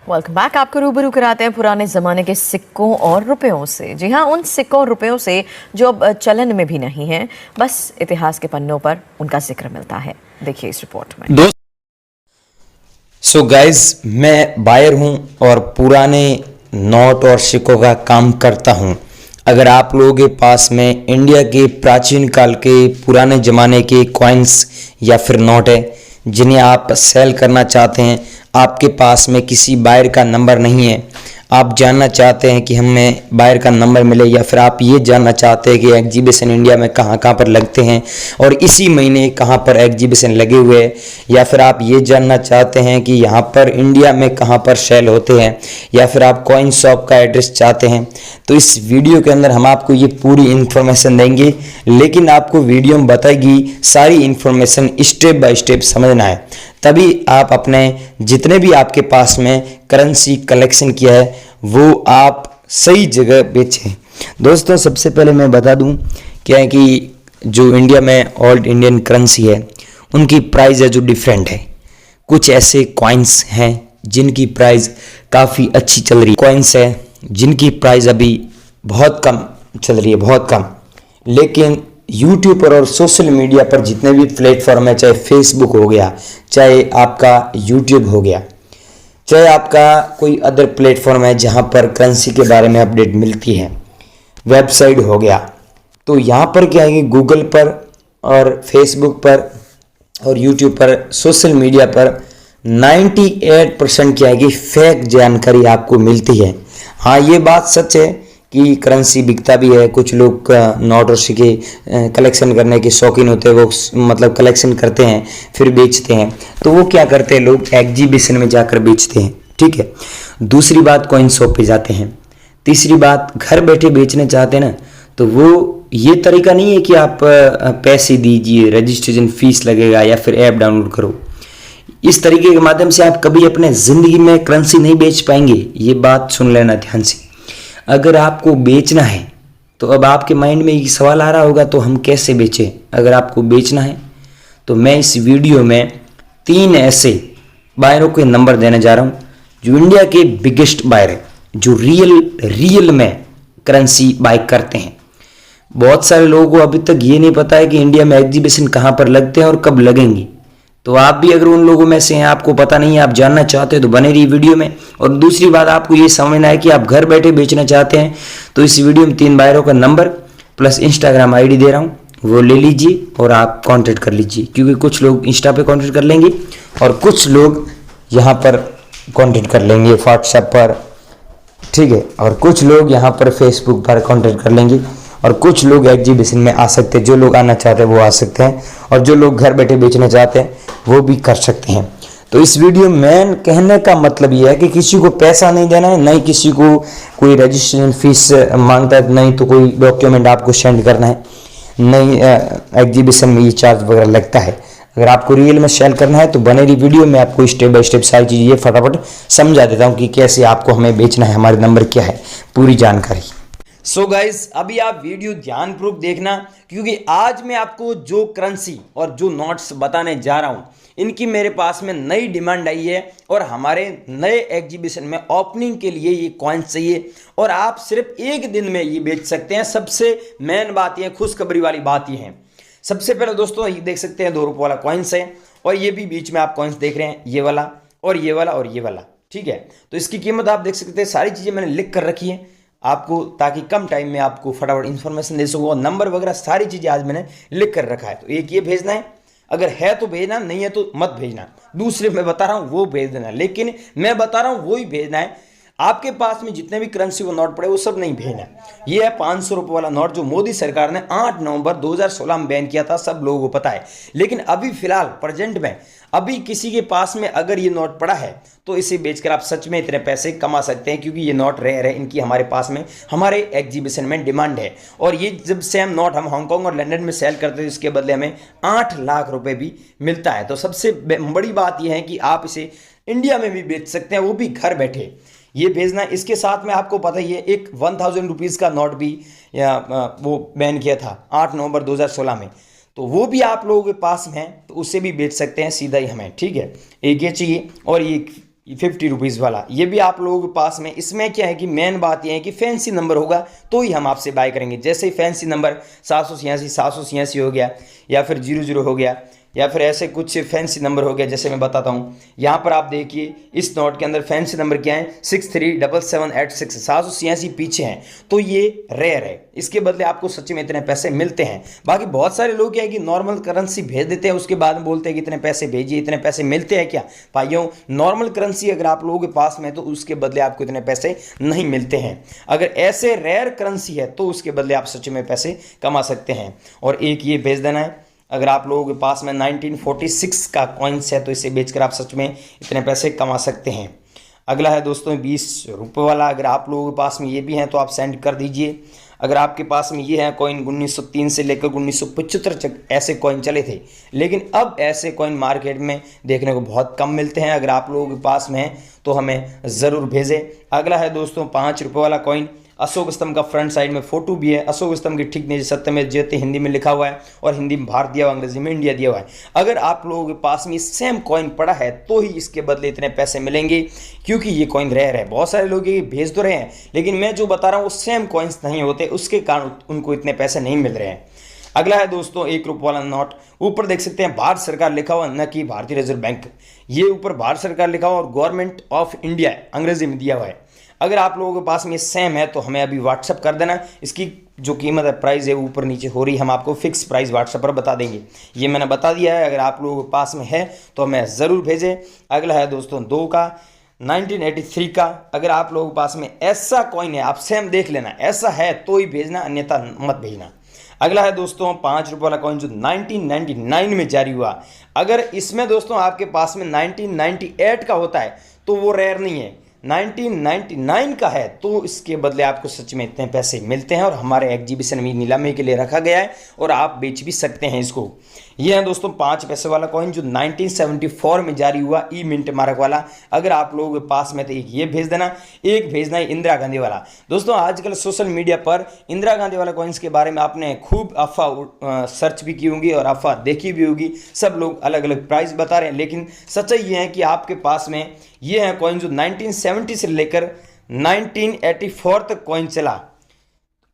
Welcome back. आपको रूबरू कराते हैं पुराने ज़माने के सिक्कों और रुपयों से। जी हाँ, उन सिक्कों और रुपयों से जो अब चलन में भी नहीं हैं, बस इतिहास के पन्नों पर उनका जिक्र मिलता है। देखिए इस रिपोर्ट में। सो गाइज, मैं बायर हूँ और पुराने नोट और सिक्कों का काम करता हूँ। अगर आप लोगों के पास में इंडिया के प्राचीन काल के पुराने ज़माने के कॉइन्स या फिर नोट है जिन्हें आप सेल करना चाहते हैं, आपके पास में किसी बायर का नंबर नहीं है, आप जानना चाहते हैं कि हमें बायर का नंबर मिले, या फिर आप ये जानना चाहते हैं कि एग्जीबिशन इंडिया में कहाँ कहाँ पर लगते हैं और इसी महीने कहाँ पर एग्जीबिशन लगे हुए हैं, या फिर आप ये जानना चाहते हैं कि यहाँ पर इंडिया में कहाँ पर सेल होते हैं, या फिर आप कॉइन शॉप का एड्रेस चाहते हैं, तो इस वीडियो के अंदर हम आपको ये पूरी इन्फॉर्मेशन देंगे। लेकिन आपको वीडियो में बताएगी सारी इन्फॉर्मेशन स्टेप बाय स्टेप समझना है, तभी आप अपने जितने भी आपके पास में करेंसी कलेक्शन किया है वो आप सही जगह बेचें। दोस्तों, सबसे पहले मैं बता दूं क्या है कि जो इंडिया में ओल्ड इंडियन करेंसी है उनकी प्राइस है जो डिफरेंट है। कुछ ऐसे कॉइन्स हैं जिनकी प्राइस काफ़ी अच्छी चल रही है, कॉइन्स है जिनकी प्राइस अभी बहुत कम चल रही है, बहुत कम। लेकिन यूट्यूब पर और सोशल मीडिया पर जितने भी प्लेटफॉर्म है, चाहे फेसबुक हो गया, चाहे आपका यूट्यूब हो गया, चाहे आपका कोई अदर प्लेटफॉर्म है जहां पर करेंसी के बारे में अपडेट मिलती है, वेबसाइट हो गया, तो यहाँ पर क्या है कि गूगल पर और फेसबुक पर और यूट्यूब पर, सोशल मीडिया पर 98% क्या है कि फेक जानकारी आपको मिलती है। हाँ, ये बात सच है कि करेंसी बिकता भी है। कुछ लोग नोट और सिक्के कलेक्शन करने के शौकीन होते हैं, वो मतलब कलेक्शन करते हैं फिर बेचते हैं, तो वो क्या करते हैं, लोग एग्जीबिशन में जाकर बेचते हैं। ठीक है। दूसरी बात, कॉइन शॉप पे जाते हैं। तीसरी बात, घर बैठे बेचना चाहते हैं ना, तो वो ये तरीका नहीं है कि आप पैसे दीजिए, रजिस्ट्रेशन फीस लगेगा या फिर ऐप डाउनलोड करो। इस तरीके के माध्यम से आप कभी अपने ज़िंदगी में करेंसी नहीं बेच पाएंगे। ये बात सुन लेना ध्यान से। अगर आपको बेचना है तो अब आपके माइंड में ये सवाल आ रहा होगा, तो हम कैसे बेचें। अगर आपको बेचना है तो मैं इस वीडियो में 3 ऐसे बायरों के नंबर देने जा रहा हूँ जो इंडिया के बिगेस्ट बायर है, जो रियल में करेंसी बाय करते हैं। बहुत सारे लोगों को अभी तक ये नहीं पता है कि इंडिया में एग्जीबिशन कहाँ पर लगते हैं और कब लगेंगे। तो आप भी अगर उन लोगों में से हैं, आपको पता नहीं है, आप जानना चाहते हो, तो बने रहिए वीडियो में। और दूसरी बात, आपको ये समझना है कि आप घर बैठे बेचना चाहते हैं, तो इस वीडियो में 3 बायरों का नंबर प्लस इंस्टाग्राम आईडी दे रहा हूँ, वो ले लीजिए और आप कांटेक्ट कर लीजिए, क्योंकि कुछ लोग इंस्टा पे कांटेक्ट कर लेंगे और कुछ लोग यहाँ पर कांटेक्ट कर लेंगे व्हाट्सएप पर, ठीक है, और कुछ लोग यहाँ पर फेसबुक पर कांटेक्ट कर लेंगे, और कुछ लोग एग्जीबिशन में आ सकते हैं। जो लोग आना चाहते हैं वो आ सकते हैं, और जो लोग घर बैठे बेचना चाहते हैं वो भी कर सकते हैं। तो इस वीडियो में कहने का मतलब ये है कि किसी को पैसा नहीं देना है, नहीं किसी को कोई रजिस्ट्रेशन फीस मांगता है, नहीं तो कोई डॉक्यूमेंट आपको सेंड करना है, नहीं एग्जीबिशन में ये चार्ज वगैरह लगता है। अगर आपको रियल में सेल करना है तो बने रही वीडियो में, आपको स्टेप बाय स्टेप सारी चीज़ें ये फटाफट समझा देता हूँ कि कैसे आपको हमें बेचना है, हमारे नंबर क्या है, पूरी जानकारी। सो गाइज, अभी आप वीडियो ध्यानपूर्वक देखना, क्योंकि आज मैं आपको जो करेंसी और जो नोट्स बताने जा रहा हूं, इनकी मेरे पास में नई डिमांड आई है और हमारे नए एग्जीबिशन में ओपनिंग के लिए ये कॉइन्स चाहिए, और आप सिर्फ एक दिन में ये बेच सकते हैं। सबसे मेन बात ये, खुशखबरी वाली बात ये है। सबसे पहले दोस्तों, ये देख सकते हैं 2 रुपये वाला कॉइन्स है, और ये भी बीच में आप कॉइन्स देख रहे हैं, ये वाला और ये वाला और ये वाला, ठीक है। तो इसकी कीमत आप देख सकते हैं, सारी चीज़ें मैंने लिख कर रखी है आपको, ताकि कम टाइम में आपको फटाफट इन्फॉर्मेशन दे सकूँ, और नंबर वगैरह सारी चीज़ें आज मैंने लिख कर रखा है। तो एक ये भेजना है, अगर है तो भेजना, नहीं है तो मत भेजना। दूसरे मैं बता रहा हूँ वो भेज देना, लेकिन मैं बता रहा हूँ वो ही भेजना है। आपके पास में जितने भी करेंसी वो नोट पड़े वो सब नहीं भेजना। ये है 500 रुपये वाला नोट जो मोदी सरकार ने 8 नवंबर 2016 में बैन किया था, सब लोगों को पता है। लेकिन अभी फिलहाल प्रेजेंट में अभी किसी के पास में अगर ये नोट पड़ा है तो इसे बेचकर आप सच में इतने पैसे कमा सकते हैं, क्योंकि ये नोट रेयर है, इनकी हमारे पास में हमारे एग्जीबिशन में डिमांड है। और ये जब सेम नोट हम हांगकांग और लंदन में सेल करते हैं, इसके बदले हमें 8 लाख रुपए भी मिलता है। तो सबसे बड़ी बात यह है कि आप इसे इंडिया में भी बेच सकते हैं, वो भी घर बैठे। ये भेजना है। इसके साथ में आपको पता ही है एक 1000 रुपीज़ का नोट भी वो बैन किया था 8 नवंबर 2016 में, तो वो भी आप लोगों के पास में है, तो उससे भी बेच सकते हैं सीधा ही हमें, ठीक है। एक ये चाहिए और ये ₹50 वाला, ये भी आप लोगों के पास में। इसमें क्या है कि मेन बात यह है कि फैंसी नंबर होगा तो ही हम आपसे बाय करेंगे। जैसे ही फैंसी नंबर 786 हो गया, या फिर 00 हो गया, या फिर ऐसे कुछ फैंसी नंबर हो गया, जैसे मैं बताता हूँ। यहाँ पर आप देखिए इस नोट के अंदर फैंसी नंबर क्या है, 637786, 786 पीछे हैं, तो ये रेयर है। इसके बदले आपको सच में इतने पैसे मिलते हैं। बाकी बहुत सारे लोग क्या है कि नॉर्मल करेंसी भेज देते हैं, उसके बाद में बोलते हैं कि इतने पैसे भेजिए, इतने पैसे मिलते हैं क्या। भाइयों, नॉर्मल करेंसी अगर आप लोगों के पास में है तो उसके बदले आपको इतने पैसे नहीं मिलते हैं। अगर ऐसे रेयर करेंसी है तो उसके बदले आप सच में पैसे कमा सकते हैं। और एक ये भेज देना है, अगर आप लोगों के पास में 1946 का कॉइन्स है तो इसे बेचकर आप सच में इतने पैसे कमा सकते हैं। अगला है दोस्तों ₹20 वाला। अगर आप लोगों के पास में ये भी हैं तो आप सेंड कर दीजिए। अगर आपके पास में ये है कॉइन, 1903 से लेकर 1975 तक ऐसे कॉइन चले थे, लेकिन अब ऐसे कॉइन मार्केट में देखने को बहुत कम मिलते हैं। अगर आप लोगों के पास में है तो हमें ज़रूर भेजें। अगला है दोस्तों ₹5 वाला कॉइन। अशोक स्तंभ का फ्रंट साइड में फोटो भी है। अशोक स्तंभ के ठीक नीचे सत्यमेव जयते हिंदी में लिखा हुआ है और हिंदी में भारत दिया हुआ, अंग्रेजी में इंडिया दिया हुआ है। अगर आप लोगों के पास में सेम कॉइन पड़ा है तो ही इसके बदले इतने पैसे मिलेंगे, क्योंकि ये कॉइन रेयर है। बहुत सारे लोग ये भेज तो रहे हैं, लेकिन मैं जो बता रहा हूँ वो सेम कॉइन्स नहीं होते, उसके कारण उनको इतने पैसे नहीं मिल रहे हैं। अगला है दोस्तों ₹1 वाला नोट। ऊपर देख सकते हैं भारत सरकार लिखा हुआ, न कि भारतीय रिजर्व बैंक। ये ऊपर भारत सरकार लिखा हुआ और गवर्नमेंट ऑफ इंडिया अंग्रेजी में दिया हुआ है। अगर आप लोगों के पास में सेम है तो हमें अभी व्हाट्सअप कर देना। इसकी जो कीमत है, प्राइस है, ऊपर नीचे हो रही, हम आपको फिक्स प्राइस व्हाट्सअप पर बता देंगे। ये मैंने बता दिया है। अगर आप लोगों के पास में है तो हमें ज़रूर भेजें। अगला है दोस्तों 2 का 1983 का। अगर आप लोगों के पास में ऐसा कॉइन है, आप सेम देख लेना, ऐसा है तो ही भेजना, अन्यथा मत भेजना। अगला है दोस्तों ₹5 वाला कॉइन जो 1999 में जारी हुआ। अगर इसमें दोस्तों आपके पास में 1998 का होता है तो वो रेयर नहीं है, 1999 का है तो इसके बदले आपको सच में इतने पैसे मिलते हैं। और हमारे एग्जीबिशन में नीलामी के लिए रखा गया है और आप बेच भी सकते हैं इसको। ये है दोस्तों ₹5 वाला कॉइन जो 1974 में जारी हुआ, ई मिंट मार्क वाला। अगर आप लोगों के पास में तो एक ये भेज देना, एक भेजना है इंदिरा गांधी वाला। दोस्तों आजकल सोशल मीडिया पर इंदिरा गांधी वाला कॉइन्स के बारे में आपने खूब अफवाह सर्च भी की होंगी और अफवाह देखी भी होगी। सब लोग अलग अलग प्राइस बता रहे हैं, लेकिन सच्चाई ये है कि आपके पास में ये है कॉइन जो 1970 से लेकर 1984 तक कॉइन चला।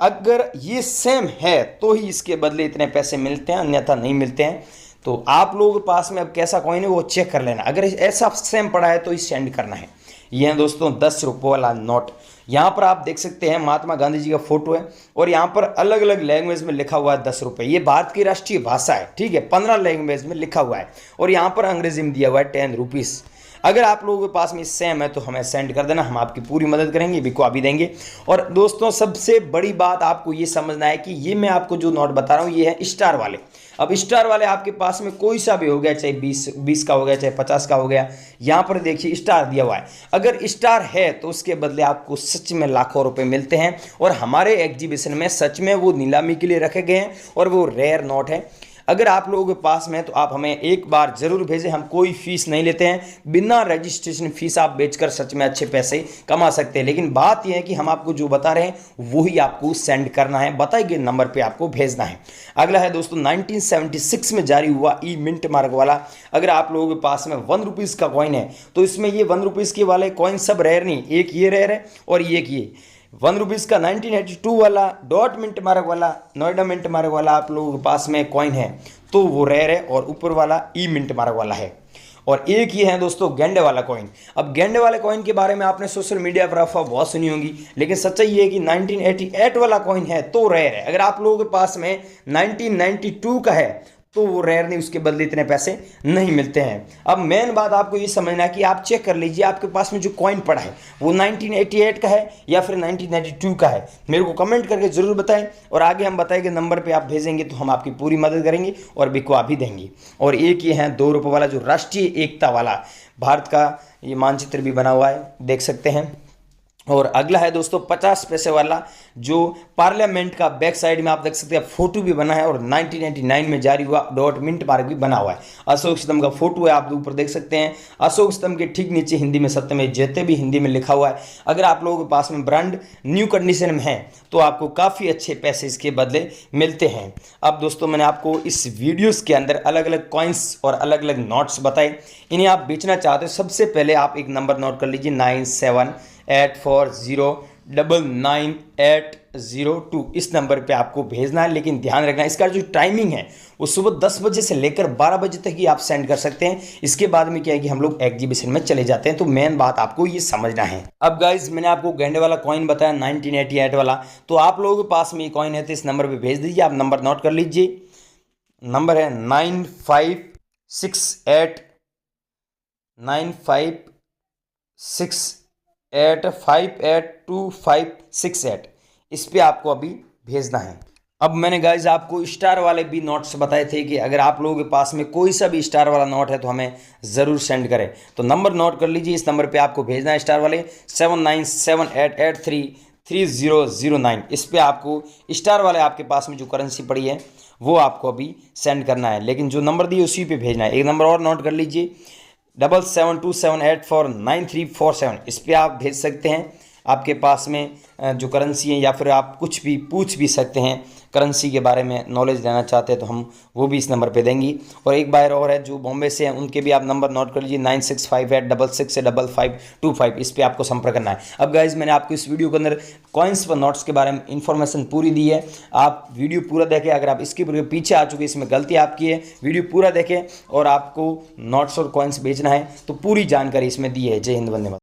अगर ये सेम है तो ही इसके बदले इतने पैसे मिलते हैं, अन्यथा नहीं मिलते हैं। तो आप लोगों के पास में अब कैसा कॉइन है वो चेक कर लेना। अगर ऐसा सेम पड़ा है तो इसे सेंड करना है। ये है दोस्तों ₹10 वाला नोट। यहाँ पर आप देख सकते हैं महात्मा गांधी जी का फोटो है और यहाँ पर अलग अलग लैंग्वेज में लिखा हुआ है ₹10। ये भारत की राष्ट्रीय भाषा है, ठीक है, 15 लैंग्वेज में लिखा हुआ है और यहाँ पर अंग्रेजी में दिया हुआ है ₹10। अगर आप लोगों के पास में सेम है तो हमें सेंड कर देना, हम आपकी पूरी मदद करेंगे, बिकवा भी देंगे। और दोस्तों सबसे बड़ी बात आपको ये समझना है कि ये मैं आपको जो नोट बता रहा हूँ ये है स्टार वाले। अब स्टार वाले आपके पास में कोई सा भी हो गया, चाहे 20 का हो गया, चाहे 50 का हो गया, यहाँ पर देखिए स्टार दिया हुआ है। अगर स्टार है तो उसके बदले आपको सच में लाखों रुपए मिलते हैं और हमारे एग्जीबिशन में सच में वो नीलामी के लिए रखे गए हैं और वो रेयर नोट है। अगर आप लोगों के पास में है तो आप हमें एक बार जरूर भेजें, हम कोई फीस नहीं लेते हैं। बिना रजिस्ट्रेशन फीस आप बेचकर सच में अच्छे पैसे कमा सकते हैं। लेकिन बात यह है कि हम आपको जो बता रहे हैं वही आपको सेंड करना है, बताए गए नंबर पे आपको भेजना है। अगला है दोस्तों 1976 में जारी हुआ ई मिंट मार्क वाला। अगर आप लोगों के पास में ₹1 का कॉइन है तो इसमें ये ₹1 के वाले कॉइन सब रेयर नहीं, एक ये रेयर है और एक ये ₹1 का 1982 वाला डॉट मिंट मार्क वाला, नोएडा मिंट मार्क वाला आप लोगों के पास में कॉइन है तो वो रेयर है और ऊपर वाला ई मिंट मार्क वाला है। और एक ये है दोस्तों गेंडे वाला कॉइन। अब गेंडे वाले कॉइन के बारे में आपने सोशल मीडिया पर अफवाह बहुत सुनी होंगी, लेकिन सच्चाई ये है कि 1988 वाला कॉइन है तो रेयर है। अगर आप लोगों के पास में 1992 का है तो वो रेयर नहीं, उसके बदले इतने पैसे नहीं मिलते हैं। अब मेन बात आपको ये समझना है कि आप चेक कर लीजिए आपके पास में जो कॉइन पड़ा है वो 1988 का है या फिर 1992 का है। मेरे को कमेंट करके ज़रूर बताएं और आगे हम बताएंगे नंबर पे आप भेजेंगे तो हम आपकी पूरी मदद करेंगे और बिकवा भी देंगे। और एक ये है ₹2 वाला जो राष्ट्रीय एकता वाला, भारत का ये मानचित्र भी बना हुआ है, देख सकते हैं। और अगला है दोस्तों 50 पैसे वाला, जो पार्लियामेंट का बैक साइड में आप देख सकते हैं फोटो भी बना है और 1999 में जारी हुआ डॉट मिंट मार्क भी बना हुआ है। अशोक स्तंभ का फोटो है, आप ऊपर देख सकते हैं। अशोक स्तंभ के ठीक नीचे हिंदी में सत्यमेव जयते भी हिंदी में लिखा हुआ है। अगर आप लोगों के पास में ब्रांड न्यू कंडीशन में है तो आपको काफ़ी अच्छे पैसे इसके बदले मिलते हैं। अब दोस्तों मैंने आपको इस वीडियोस के अंदर अलग अलग कॉइन्स और अलग अलग नोट्स बताए, इन्हें आप बेचना चाहते हो। सबसे पहले आप एक नंबर नोट कर लीजिए 9784099802। इस नंबर पे आपको भेजना है, लेकिन ध्यान रखना इसका जो टाइमिंग है वो सुबह 10 बजे से लेकर 12 बजे तक ही आप सेंड कर सकते हैं। इसके बाद में क्या है कि हम लोग एग्जीबिशन में चले जाते हैं, तो मेन बात आपको ये समझना है। अब गाइज मैंने आपको गेंडे वाला कॉइन बताया 1988 वाला, तो आप लोगों के पास में ये कॉइन है तो इस नंबर पर भेज दीजिए। आप नंबर नोट कर लीजिए, नंबर है 9568582568। इस पे आपको अभी भेजना है। अब मैंने गाइज आपको स्टार वाले भी नोट्स बताए थे कि अगर आप लोगों के पास में कोई सा भी स्टार वाला नोट है तो हमें ज़रूर सेंड करें। तो नंबर नोट कर लीजिए, इस नंबर पे आपको भेजना है स्टार वाले 7978833009। इस पे आपको स्टार वाले आपके पास में जो करेंसी पड़ी है वो आपको अभी सेंड करना है, लेकिन जो नंबर दिए उसी पे भेजना है। एक नंबर और नोट कर लीजिए 7727849347। इस पे आप भेज सकते हैं। आपके पास में जो करेंसी है या फिर आप कुछ भी पूछ भी सकते हैं, करेंसी के बारे में नॉलेज लेना चाहते हैं तो हम वो भी इस नंबर पे देंगी। और एक बार और है जो बॉम्बे से हैं, उनके भी आप नंबर नोट कर लीजिए 9658666525। इस पे आपको संपर्क करना है। अब गाइज मैंने आपको इस वीडियो के अंदर कॉइन्स व नोट्स के बारे में इंफॉर्मेशन पूरी दी है, आप वीडियो पूरा देखें। अगर आप इसके पीछे आ चुके इसमें गलती आपकी है, वीडियो पूरा देखें और आपको नोट्स और कॉइन्स बेचना है तो पूरी जानकारी इसमें दी है। जय हिंद, वंदे मातरम।